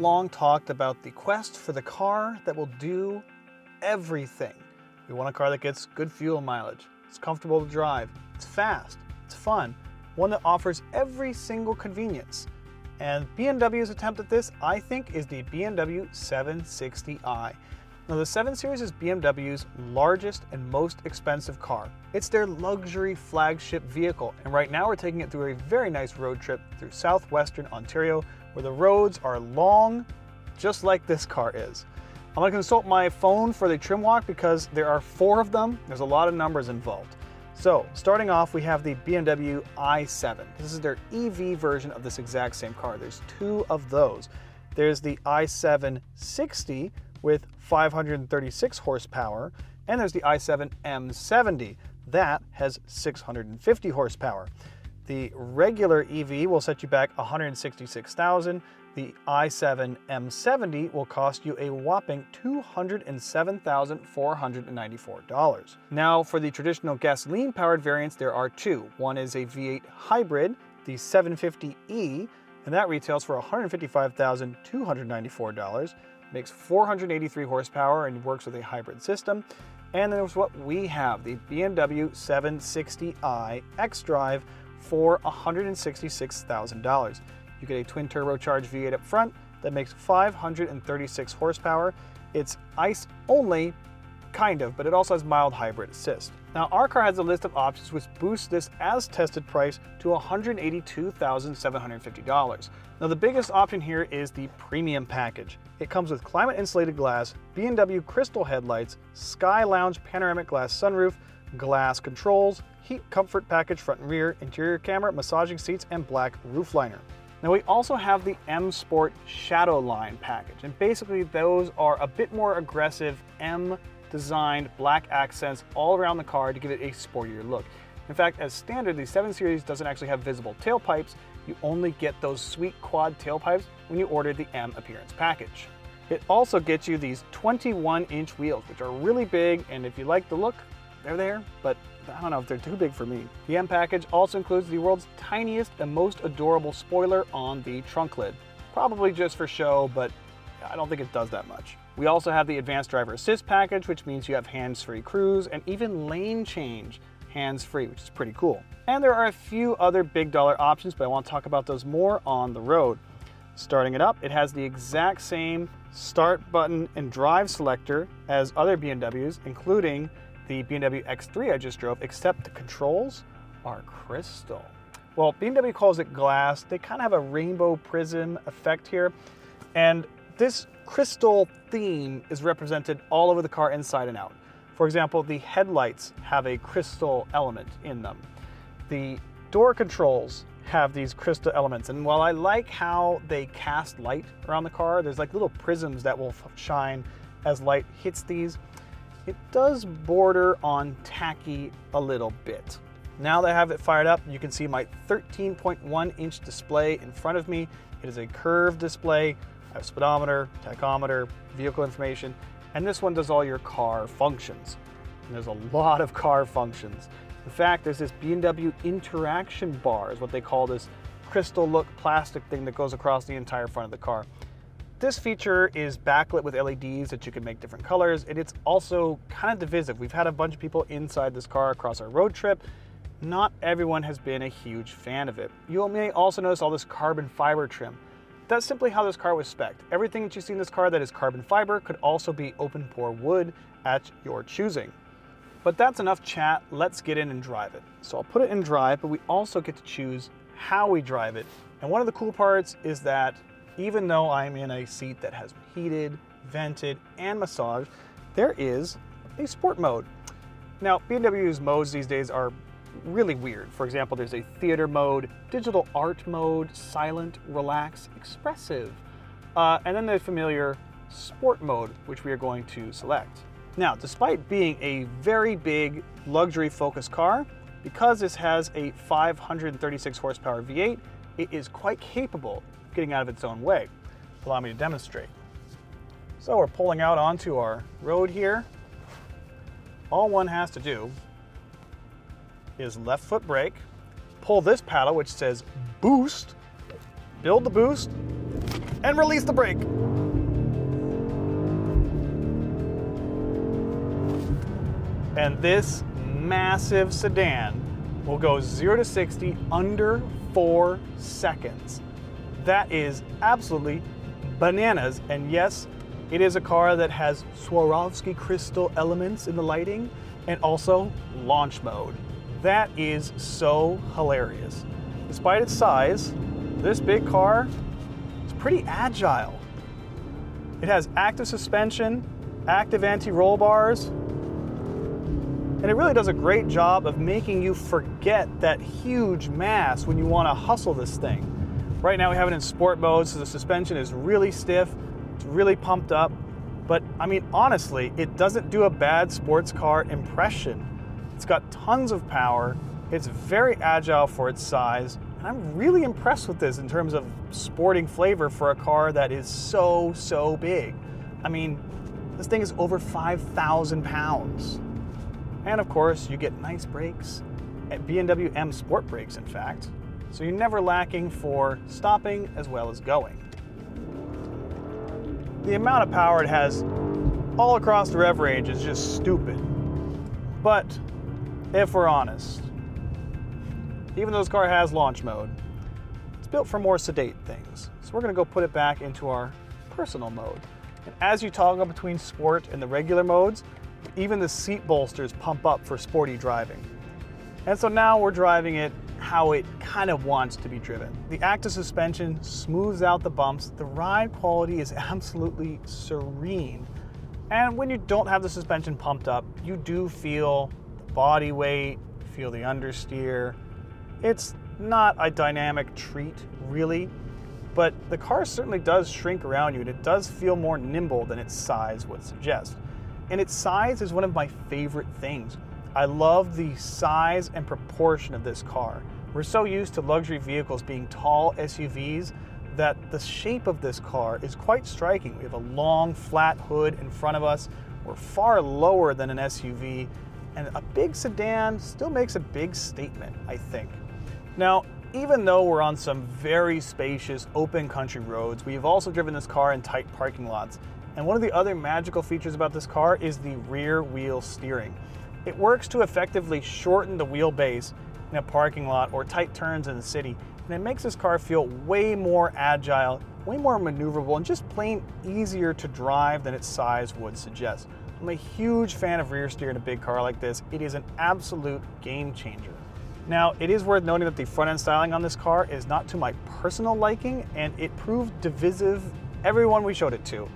long talked about the quest for the car that will do everything. We want a car that gets good fuel mileage, it's comfortable to drive, it's fast, it's fun, one that offers every single convenience. And BMW's attempt at this, I think, is the BMW 760i. Now, the 7 Series is BMW's largest and most expensive car. It's their luxury flagship vehicle, and right now we're taking it through a very nice road trip through southwestern Ontario, where the roads are long, just like this car is. I'm going to consult my phone for the trim walk because there are 4 of them. There's a lot of numbers involved. So, starting off, we have the BMW i7. This is their EV version of this exact same car. There's 2 of those. There's the i760 with 536 horsepower, and there's the i7 M70. That has 650 horsepower. The regular EV will set you back $166,000. The i7 M70 will cost you a whopping $207,494. Now, for the traditional gasoline-powered variants, there are 2. One is a V8 hybrid, the 750e, and that retails for $155,294. Makes 483 horsepower and works with a hybrid system. And there's what we have, the BMW 760i xDrive for $166,000. You get a twin turbocharged V8 up front that makes 536 horsepower. It's ICE only, kind of, but it also has mild hybrid assist. Now, our car has a list of options which boosts this as tested price to $182,750. Now, the biggest option here is the premium package. It comes with climate insulated glass, BMW crystal headlights, Sky Lounge panoramic glass sunroof, glass controls, heat comfort package front and rear, interior camera, massaging seats, and black roof liner. Now, we also have the M Sport Shadow Line package, and basically those are a bit more aggressive M designed black accents all around the car to give it a sportier look. In fact, as standard, the 7 Series doesn't actually have visible tailpipes. You only get those sweet quad tailpipes when you order the M Appearance package. It also gets you these 21-inch wheels, which are really big, and if you like the look, they're there, but I don't know if they're too big for me. The M package also includes the world's tiniest and most adorable spoiler on the trunk lid. Probably just for show, but I don't think it does that much. We also have the Advanced Driver Assist package, which means you have hands-free cruise and even lane change hands-free, which is pretty cool. And there are a few other big dollar options, but I want to talk about those more on the road. Starting it up, it has the exact same start button and drive selector as other BMWs, including the BMW X3 I just drove, except the controls are crystal. Well, BMW calls it glass. They kind of have a rainbow prism effect here, and this crystal theme is represented all over the car inside and out. For example, the headlights have a crystal element in them. The door controls have these crystal elements, and while I like how they cast light around the car, there's like little prisms that will shine as light hits these. It does border on tacky a little bit. Now that I have it fired up, you can see my 13.1-inch display in front of me. It is a curved display. I have speedometer, tachometer, vehicle information, and this one does all your car functions. And there's a lot of car functions. In fact, there's this BMW interaction bar, is what they call this crystal look plastic thing that goes across the entire front of the car. This feature is backlit with LEDs that you can make different colors, and it's also kind of divisive. We've had a bunch of people inside this car across our road trip. Not everyone has been a huge fan of it. You may also notice all this carbon fiber trim. That's simply how this car was spec'd. Everything that you see in this car that is carbon fiber could also be open pore wood at your choosing. But that's enough chat, let's get in and drive it. So I'll put it in drive, but we also get to choose how we drive it. And one of the cool parts is that even though I'm in a seat that has heated, vented, and massage, there is a sport mode. Now, BMW's modes these days are really weird. For example, there's a theater mode, digital art mode, silent, relax, expressive, and then the familiar sport mode, which we are going to select. Now, despite being a very big luxury-focused car, because this has a 536 horsepower V8, it is quite capable of getting out of its own way. Allow me to demonstrate. So we're pulling out onto our road here. All one has to do is left foot brake, pull this paddle which says boost, build the boost, and release the brake. And this massive sedan will go 0 to 60 under 4 seconds. That is absolutely bananas. And yes, it is a car that has Swarovski crystal elements in the lighting and also launch mode. That is so hilarious. Despite its size, this big car is pretty agile. It has active suspension, active anti-roll bars, and it really does a great job of making you forget that huge mass when you want to hustle this thing. Right now we have it in sport mode, so the suspension is really stiff, it's really pumped up, but I mean, honestly, it doesn't do a bad sports car impression. It's got tons of power, it's very agile for its size, and I'm really impressed with this in terms of sporting flavor for a car that is so big. I mean, this thing is over 5,000 pounds. And of course, you get nice brakes, at BMW M Sport brakes in fact, so you're never lacking for stopping as well as going. The amount of power it has all across the rev range is just stupid. But if we're honest, even though this car has launch mode, it's built for more sedate things. So we're gonna go put it back into our personal mode. And as you toggle between sport and the regular modes, even the seat bolsters pump up for sporty driving. And so now we're driving it how it kind of wants to be driven. The active suspension smooths out the bumps. The ride quality is absolutely serene. And when you don't have the suspension pumped up, you do feel the body weight, feel the understeer. It's not a dynamic treat, really, but the car certainly does shrink around you, and it does feel more nimble than its size would suggest. And its size is one of my favorite things. I love the size and proportion of this car. We're so used to luxury vehicles being tall SUVs that the shape of this car is quite striking. We have a long, flat hood in front of us. We're far lower than an SUV, and a big sedan still makes a big statement, I think. Now, even though we're on some very spacious open country roads, we've also driven this car in tight parking lots. And one of the other magical features about this car is the rear wheel steering. It works to effectively shorten the wheelbase in a parking lot or tight turns in the city, and it makes this car feel way more agile, way more maneuverable, and just plain easier to drive than its size would suggest. I'm a huge fan of rear steer in a big car like this. It is an absolute game changer. Now, it is worth noting that the front end styling on this car is not to my personal liking, and it proved divisive everyone we showed it to.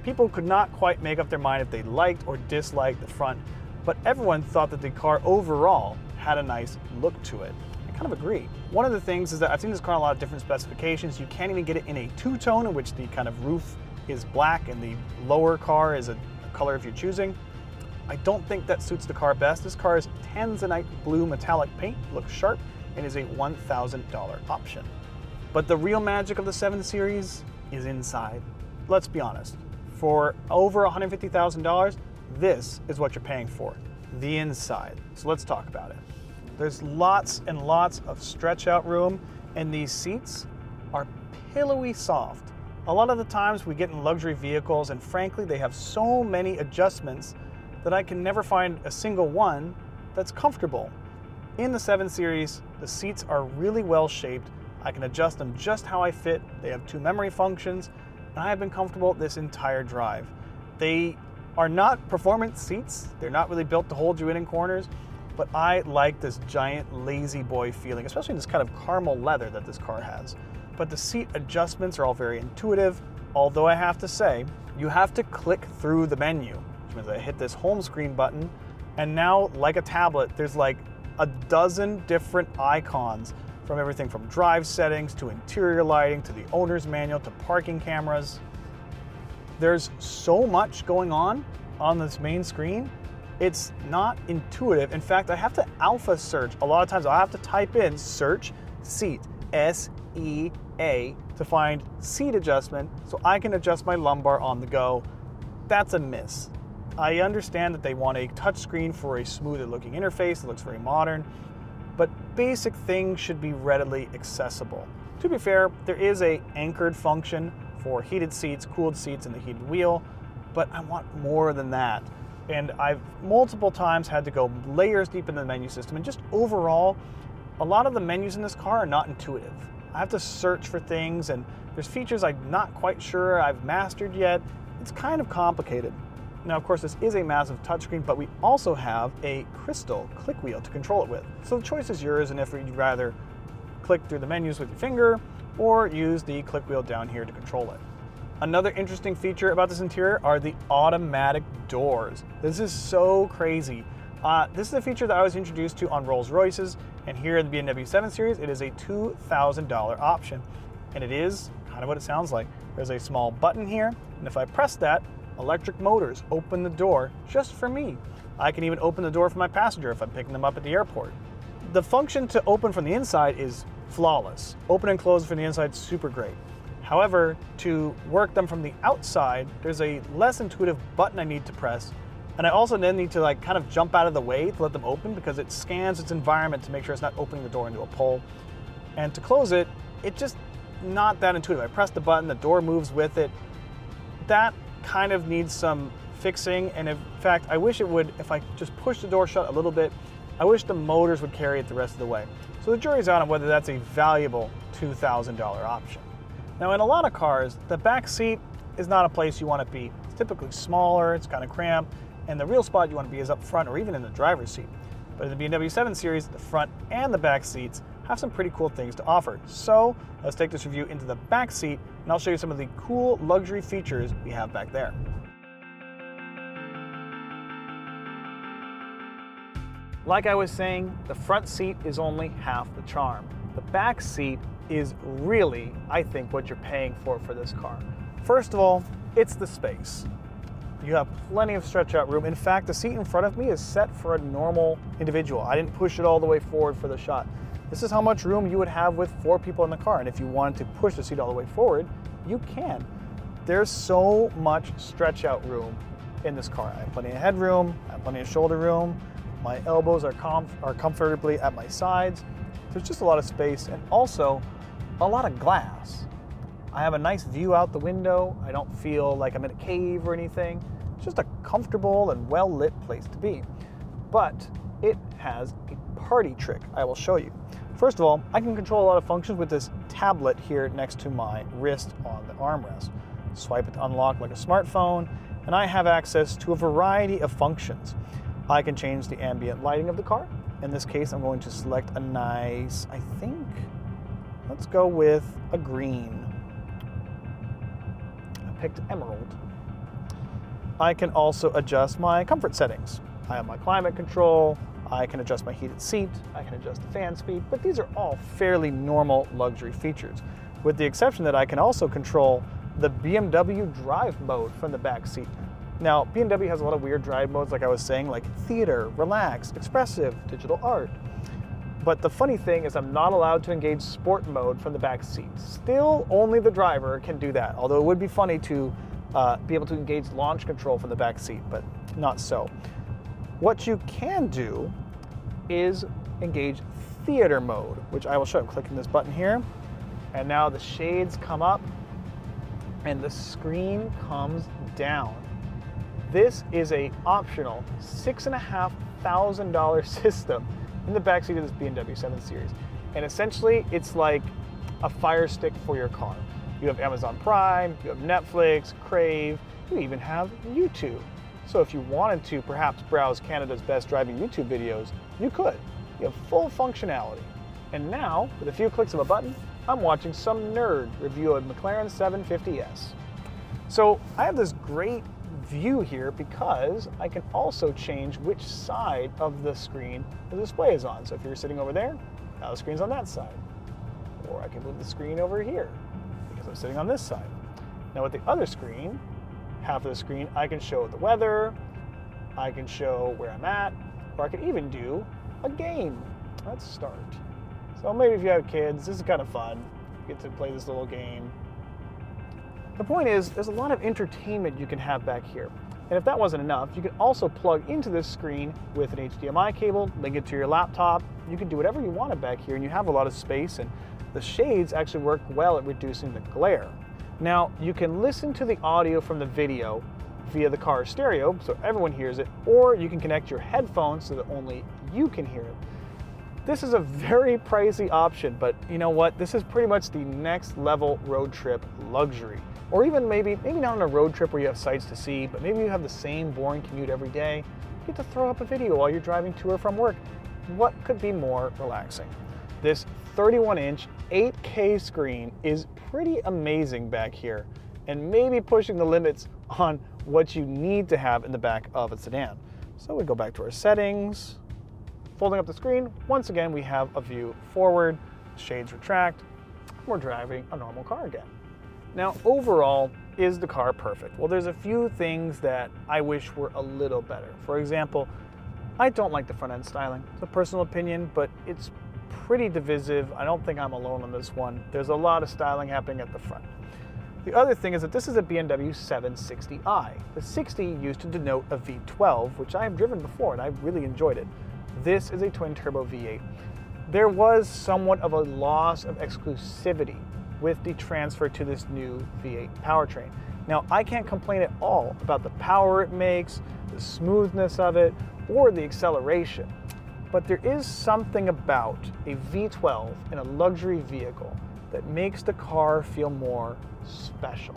People could not quite make up their mind if they liked or disliked the front, but everyone thought that the car overall had a nice look to it. I kind of agree. One of the things is that I've seen this car in a lot of different specifications. You can't even get it in a two-tone, in which the kind of roof is black and the lower car is a color if you're choosing. I don't think that suits the car best. This car is tanzanite blue metallic paint, looks sharp, and is a $1,000 option. But the real magic of the 7 Series is inside. Let's be honest. For over $150,000, this is what you're paying for, the inside. So let's talk about it. There's lots and lots of stretch out room, and these seats are pillowy soft. A lot of the times we get in luxury vehicles, and frankly, they have so many adjustments that I can never find a single one that's comfortable. In the 7 Series, the seats are really well shaped. I can adjust them just how I fit. They have 2 memory functions, and I have been comfortable this entire drive. They are not performance seats. They're not really built to hold you in corners, but I like this giant lazy boy feeling, especially in this kind of caramel leather that this car has. But the seat adjustments are all very intuitive, although I have to say, you have to click through the menu, which means I hit this home screen button, and now, like a tablet, there's like a dozen different icons, from everything from drive settings to interior lighting to the owner's manual to parking cameras. There's so much going on this main screen. It's not intuitive. In fact, I have to alpha search. A lot of times I'll have to type in search seat, S-E-A, to find seat adjustment so I can adjust my lumbar on the go. That's a miss. I understand that they want a touchscreen for a smoother looking interface that looks very modern, but basic things should be readily accessible. To be fair, there is an anchored function for heated seats, cooled seats, and the heated wheel, but I want more than that. And I've multiple times had to go layers deep into the menu system, and just overall, a lot of the menus in this car are not intuitive. I have to search for things, and there's features I'm not quite sure I've mastered yet. It's kind of complicated. Now, of course, this is a massive touchscreen, but we also have a crystal click wheel to control it with. So the choice is yours, and if you'd rather click through the menus with your finger or use the click wheel down here to control it. Another interesting feature about this interior are the automatic doors. This is so crazy. This is a feature that I was introduced to on Rolls-Royces, and here in the BMW 7 Series, it is a $2,000 option. And it is kind of what it sounds like. There's a small button here, and if I press that, electric motors open the door just for me. I can even open the door for my passenger if I'm picking them up at the airport. The function to open from the inside is flawless. Open and close from the inside, super great. However, to work them from the outside, there's a less intuitive button I need to press, and I also then need to kind of jump out of the way to let them open because it scans its environment to make sure it's not opening the door into a pole. And to close it, it's just not that intuitive. I press the button, the door moves with it. That kind of needs some fixing, and in fact, I wish it would, if I just push the door shut a little bit, I wish the motors would carry it the rest of the way. So the jury's out on whether that's a valuable $2,000 option. Now, in a lot of cars, the back seat is not a place you want to be. It's typically smaller, it's kind of cramped, and the real spot you want to be is up front or even in the driver's seat. But in the BMW 7 Series, the front and the back seats have some pretty cool things to offer. So let's take this review into the back seat, and I'll show you some of the cool luxury features we have back there. Like I was saying, the front seat is only half the charm. The back seat is really, I think, what you're paying for this car. First of all, it's the space. You have plenty of stretch out room. In fact, the seat in front of me is set for a normal individual. I didn't push it all the way forward for the shot. This is how much room you would have with 4 people in the car. And if you wanted to push the seat all the way forward, you can. There's so much stretch out room in this car. I have plenty of headroom, I have plenty of shoulder room. My elbows are comfortably at my sides. There's just a lot of space, and also a lot of glass. I have a nice view out the window. I don't feel like I'm in a cave or anything. It's just a comfortable and well-lit place to be. But it has a party trick I will show you. First of all, I can control a lot of functions with this tablet here next to my wrist on the armrest. Swipe it to unlock like a smartphone, and I have access to a variety of functions. I can change the ambient lighting of the car. In this case, I'm going to select a nice, let's go with a green. I picked emerald. I can also adjust my comfort settings. I have my climate control, I can adjust my heated seat, I can adjust the fan speed, but these are all fairly normal luxury features, with the exception that I can also control the BMW drive mode from the back seat. Now, BMW has a lot of weird drive modes, like I was saying, like theater, relax, expressive, digital art. But the funny thing is I'm not allowed to engage sport mode from the back seat. Still, only the driver can do that, although it would be funny to be able to engage launch control from the back seat, but not so. What you can do is engage theater mode, which I will show. I'm clicking this button here, and now the shades come up, and the screen comes down. This is a optional $6,500 system in the backseat of this BMW 7 Series. And essentially, it's like a Fire Stick for your car. You have Amazon Prime, you have Netflix, Crave, you even have YouTube. So if you wanted to perhaps browse Canada's best driving YouTube videos, you could. You have full functionality. And now, with a few clicks of a button, I'm watching some nerd review a McLaren 750S. So I have this great view here because I can also change which side of the screen the display is on. So if you're sitting over there, now the screen's on that side. Or I can move the screen over here because I'm sitting on this side. Now with the other screen, half of the screen, I can show the weather, I can show where I'm at, or I can even do a game. Let's start. So maybe if you have kids, this is kind of fun. You get to play this little game. The point is, there's a lot of entertainment you can have back here. And if that wasn't enough, you can also plug into this screen with an HDMI cable, link it to your laptop. You can do whatever you want back here, and you have a lot of space, and the shades actually work well at reducing the glare. Now, you can listen to the audio from the video via the car stereo, so everyone hears it, or you can connect your headphones so that only you can hear it. This is a very pricey option, but you know what? This is pretty much the next level road trip luxury. Or even maybe not on a road trip where you have sights to see, but maybe you have the same boring commute every day. You get to throw up a video while you're driving to or from work. What could be more relaxing? This 31-inch 8K screen is pretty amazing back here, and maybe pushing the limits on what you need to have in the back of a sedan. So we go back to our settings, folding up the screen. Once again, we have a view forward, shades retract. We're driving a normal car again. Now, overall, is the car perfect? Well, there's a few things that I wish were a little better. For example, I don't like the front end styling. It's a personal opinion, but it's pretty divisive. I don't think I'm alone on this one. There's a lot of styling happening at the front. The other thing is that this is a BMW 760i. The 60 used to denote a V12, which I have driven before and I really enjoyed it. This is a twin turbo V8. There was somewhat of a loss of exclusivity with the transfer to this new V8 powertrain. Now, I can't complain at all about the power it makes, the smoothness of it, or the acceleration. But there is something about a V12 in a luxury vehicle that makes the car feel more special.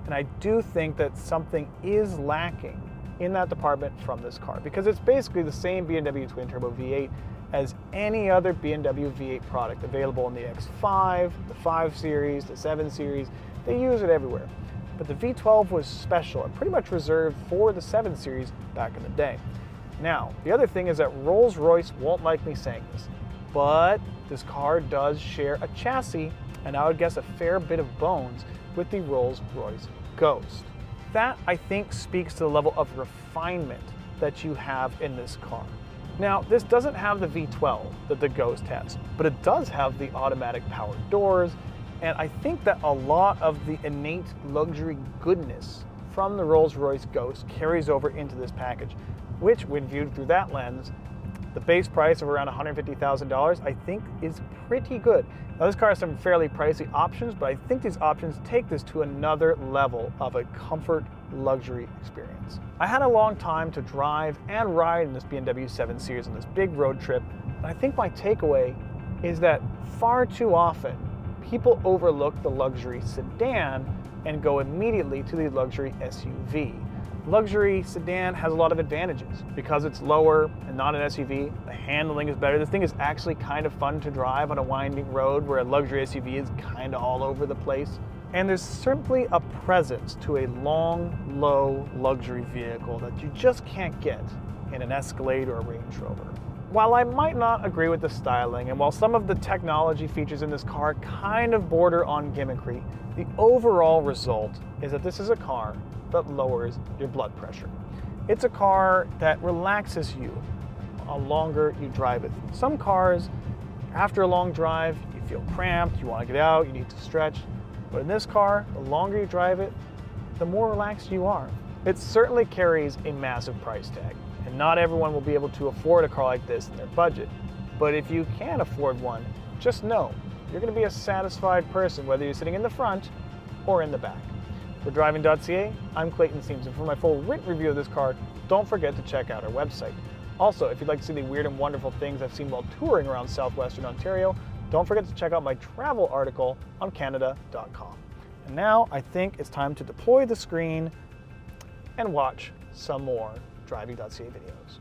And I do think that something is lacking in that department from this car, because it's basically the same BMW twin turbo V8 as any other BMW V8 product available in the X5, the 5 Series, the 7 Series. They use it everywhere. But the V12 was special and pretty much reserved for the 7 Series back in the day. Now, the other thing is that Rolls-Royce won't like me saying this, but this car does share a chassis, and I would guess a fair bit of bones, with the Rolls-Royce Ghost. That, I think, speaks to the level of refinement that you have in this car. Now, this doesn't have the V12 that the Ghost has, but it does have the automatic power doors, and I think that a lot of the innate luxury goodness from the Rolls-Royce Ghost carries over into this package, which, when viewed through that lens, the base price of around $150,000, I think is pretty good. Now, this car has some fairly pricey options, but I think these options take this to another level of a comfort luxury experience. I had a long time to drive and ride in this BMW 7 Series on this big road trip, and I think my takeaway is that far too often people overlook the luxury sedan and go immediately to the luxury SUV. Luxury sedan has a lot of advantages. Because it's lower and not an SUV, the handling is better. This thing is actually kind of fun to drive on a winding road where a luxury SUV is kind of all over the place. And there's simply a presence to a long, low luxury vehicle that you just can't get in an Escalade or a Range Rover. While I might not agree with the styling, and while some of the technology features in this car kind of border on gimmickry, the overall result is that this is a car that lowers your blood pressure. It's a car that relaxes you the longer you drive it. Some cars, after a long drive, you feel cramped, you want to get out, you need to stretch. But in this car, the longer you drive it, the more relaxed you are. It certainly carries a massive price tag, and not everyone will be able to afford a car like this in their budget. But if you can afford one, just know you're going to be a satisfied person whether you're sitting in the front or in the back. For Driving.ca, I'm Clayton Seams, and for my full written review of this car, don't forget to check out our website. Also, if you'd like to see the weird and wonderful things I've seen while touring around southwestern Ontario, don't forget to check out my travel article on Canada.com. And now I think it's time to deploy the screen and watch some more Driving.ca videos.